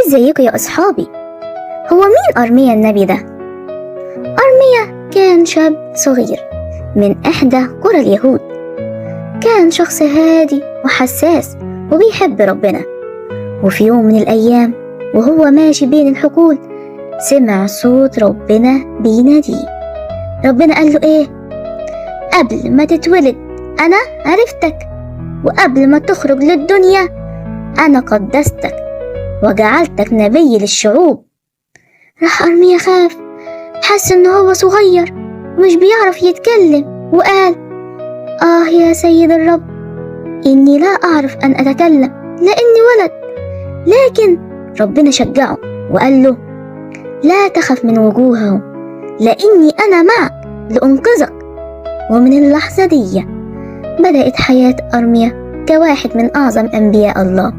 ازيكم يا أصحابي؟ هو مين أرميا النبي ده؟ أرميا كان شاب صغير من إحدى قرى اليهود. كان شخص هادي وحساس وبيحب ربنا. وفي يوم من الأيام وهو ماشي بين الحقول سمع صوت ربنا بيناديه. ربنا قال له إيه؟ قبل ما تتولد أنا عرفتك، وقبل ما تخرج للدنيا أنا قدستك وجعلتك نبي للشعوب. راح أرميا خاف، حس إنه هو صغير ومش بيعرف يتكلم، وقال: يا سيد الرب، إني لا أعرف أن أتكلم لأني ولد. لكن ربنا شجعه وقال له: لا تخف من وجوههم، لأني أنا معك لأنقذك. ومن اللحظة دي بدأت حياة أرميا كواحد من أعظم أنبياء الله.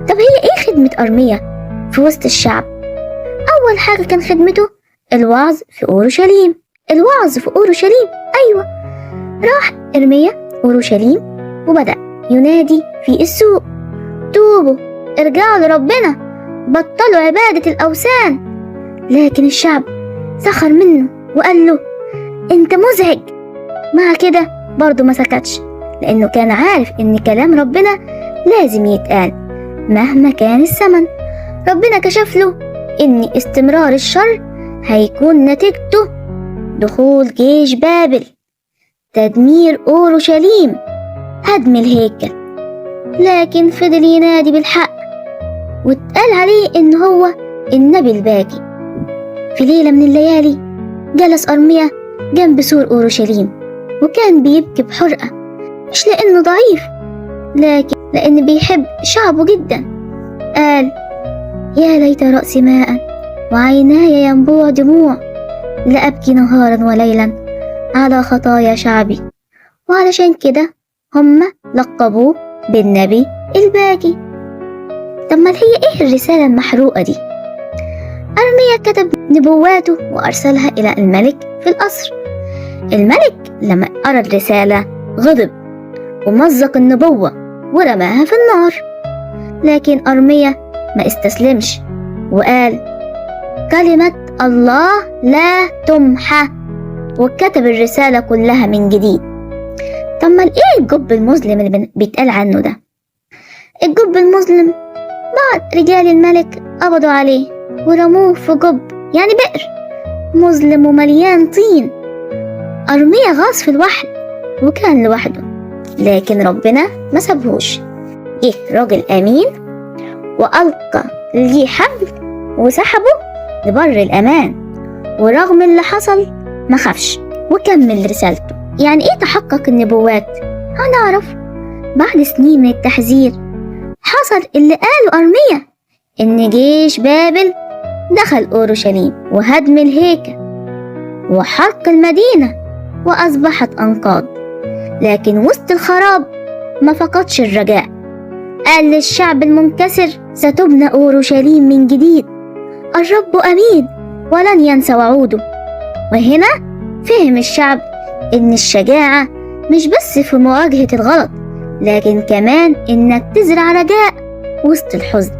طب هي إيه خدمة أرميا في وسط الشعب؟ أول حاجة كان خدمته الوعظ في أورشليم. الوعظ في أورشليم، أيوة. راح أرميا أورشليم وبدأ ينادي في السوق: توبوا، ارجعوا لربنا، بطلوا عبادة الأوثان. لكن الشعب سخر منه وقال له: أنت مزعج. مع كده برضه ما سكتش، لأنه كان عارف إن كلام ربنا لازم يتقال مهما كان الثمن. ربنا كشف له إن استمرار الشر هيكون نتيجته دخول جيش بابل، تدمير أورشليم، هدم الهيكل. لكن فضل ينادي بالحق واتقال عليه إن هو النبي الباقي. في ليلة من الليالي جلس أرميا جنب سور أورشليم وكان بيبكي بحرقة، مش لأنه ضعيف لكن لأنه بيحب شعبه جدا. قال: يا ليت رأسي ماء وعيناي ينبوع دموع، لأبكي نهارا وليلا على خطايا شعبي. وعلشان كده هم لقبوه بالنبي الباقي. طب ما هي ايه الرسالة المحروقة دي؟ أرميا كتب نبواته وأرسلها إلى الملك في القصر. الملك لما قرأ الرسالة غضب ومزق النبوة ورماها في النار. لكن أرميا ما استسلمش وقال: كلمة الله لا تمحى، وكتب الرسالة كلها من جديد. طب ما ايه الجب المظلم اللي بيتقال عنه ده؟ الجب المظلم بعض رجال الملك قبضوا عليه ورموه في جب، يعني بئر مظلم ومليان طين. أرميا غاص في الوحل وكان لوحده، لكن ربنا ما سابهوش. جه راجل أمين وألقى ليه حبل وسحبه لبر الأمان، ورغم اللي حصل ما خافش وكمل رسالته. يعني إيه تحقق النبوات؟ هنعرف بعد سنين من التحذير. حصل اللي قاله أرميا، إن جيش بابل دخل أورشليم وهدم الهيكل وحرق المدينة وأصبحت أنقاض. لكن وسط الخراب ما فقدش الرجاء. قال للشعب المنكسر: ستبنى أورشليم من جديد، الرب أمين ولن ينسى وعوده. وهنا فهم الشعب إن الشجاعة مش بس في مواجهة الغلط، لكن كمان إنك تزرع رجاء وسط الحزن.